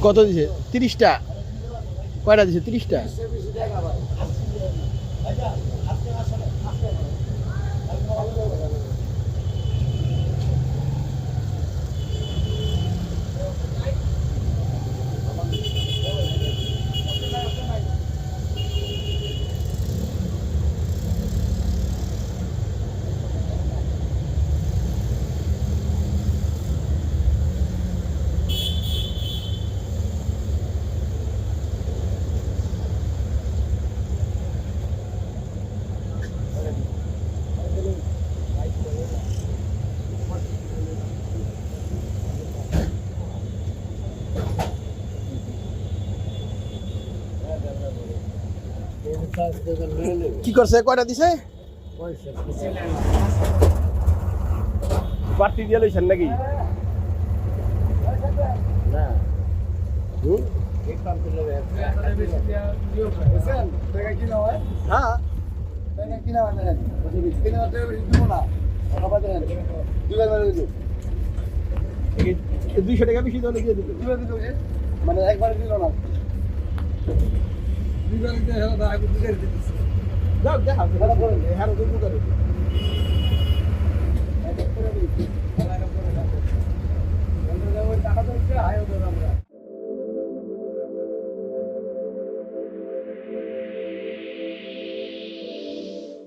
কত দিছে? 30টা। কয়টা দিছে? 30টা। কি করছে? কয়টা দিছে? বাড়তি দিয়ে লইছেন নাকি? না হ্যাঁ 200 টাকা বেশি দিলে দিয়ে দিত। মানে একবার দিল না, দুইবার দিয়ে হেলা আগে দিতে দিতেছে। যাও দেখা হেলা করে হেলা দুটো করে